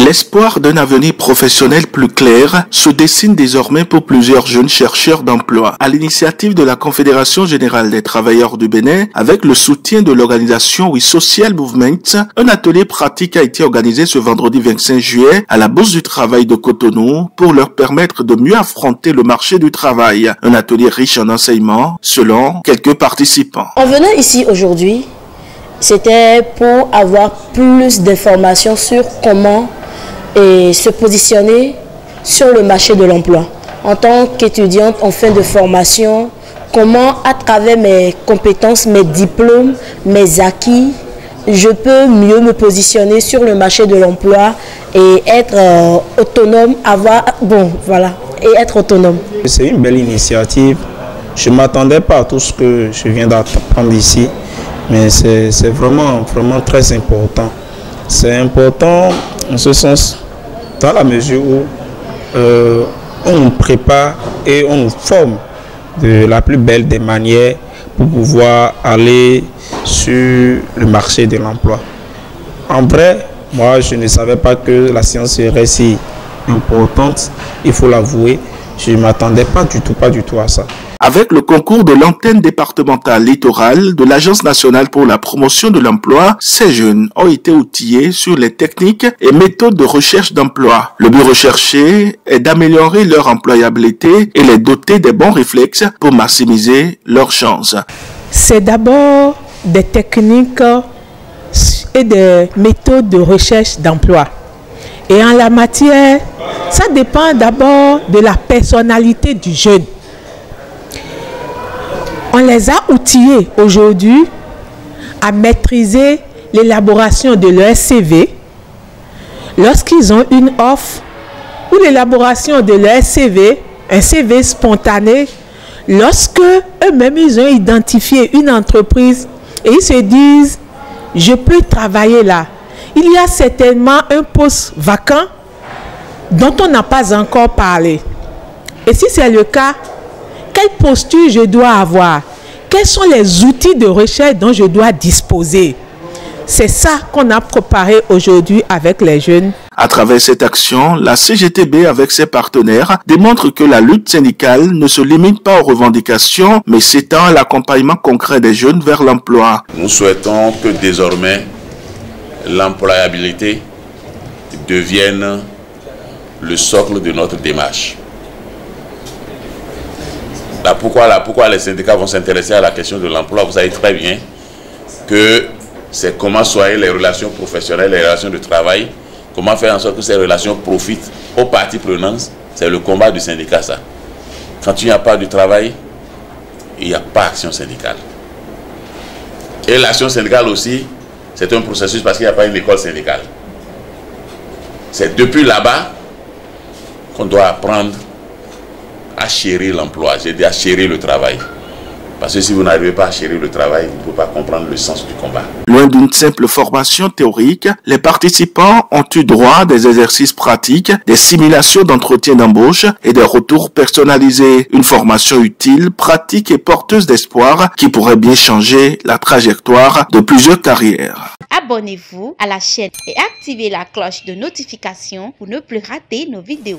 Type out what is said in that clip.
L'espoir d'un avenir professionnel plus clair se dessine désormais pour plusieurs jeunes chercheurs d'emploi. À l'initiative de la Confédération générale des travailleurs du Bénin, avec le soutien de l'organisation We Social Movement, un atelier pratique a été organisé ce vendredi 25 juillet à la Bourse du Travail de Cotonou pour leur permettre de mieux affronter le marché du travail. Un atelier riche en enseignements, selon quelques participants. En venant ici aujourd'hui, c'était pour avoir plus d'informations sur comment se positionner sur le marché de l'emploi. En tant qu'étudiante en fin de formation, comment à travers mes compétences, mes diplômes, mes acquis, je peux mieux me positionner sur le marché de l'emploi et être autonome, et être autonome. C'est une belle initiative. Je ne m'attendais pas à tout ce que je viens d'apprendre ici, mais c'est vraiment très important. C'est important en ce sens, dans la mesure où on nous prépare et on nous forme de la plus belle des manières pour pouvoir aller sur le marché de l'emploi. En vrai, moi je ne savais pas que la science serait si importante, il faut l'avouer. Je ne m'attendais pas du tout à ça. Avec le concours de l'antenne départementale littorale de l'Agence nationale pour la promotion de l'emploi, ces jeunes ont été outillés sur les techniques et méthodes de recherche d'emploi. Le but recherché est d'améliorer leur employabilité et les doter des bons réflexes pour maximiser leurs chances. C'est d'abord des techniques et des méthodes de recherche d'emploi. Et en la matière, ça dépend d'abord de la personnalité du jeune. On les a outillés aujourd'hui à maîtriser l'élaboration de leur CV lorsqu'ils ont une offre ou l'élaboration de leur CV, un CV spontané, lorsque eux-mêmes ils ont identifié une entreprise et ils se disent « je peux travailler là ». Il y a certainement un poste vacant dont on n'a pas encore parlé. Et si c'est le cas, quelle posture je dois avoir? Quels sont les outils de recherche dont je dois disposer? C'est ça qu'on a préparé aujourd'hui avec les jeunes. À travers cette action, la CGTB avec ses partenaires démontre que la lutte syndicale ne se limite pas aux revendications, mais s'étend à l'accompagnement concret des jeunes vers l'emploi. Nous souhaitons que désormais l'employabilité devienne le socle de notre démarche. Pourquoi les syndicats vont s'intéresser à la question de l'emploi? Vous savez très bien que c'est comment soient les relations professionnelles, les relations de travail, comment faire en sorte que ces relations profitent aux parties prenantes. C'est le combat du syndicat, ça. Quand il n'y a pas de travail, il n'y a pas d'action syndicale. Et l'action syndicale aussi, c'est un processus parce qu'il n'y a pas une école syndicale. C'est depuis là-bas qu'on doit apprendre à chérir l'emploi, j'ai dit à chérir le travail. Parce que si vous n'arrivez pas à chérir le travail, vous ne pouvez pas comprendre le sens du combat. Loin d'une simple formation théorique, les participants ont eu droit à des exercices pratiques, des simulations d'entretien d'embauche et des retours personnalisés. Une formation utile, pratique et porteuse d'espoir qui pourrait bien changer la trajectoire de plusieurs carrières. Abonnez-vous à la chaîne et activez la cloche de notification pour ne plus rater nos vidéos.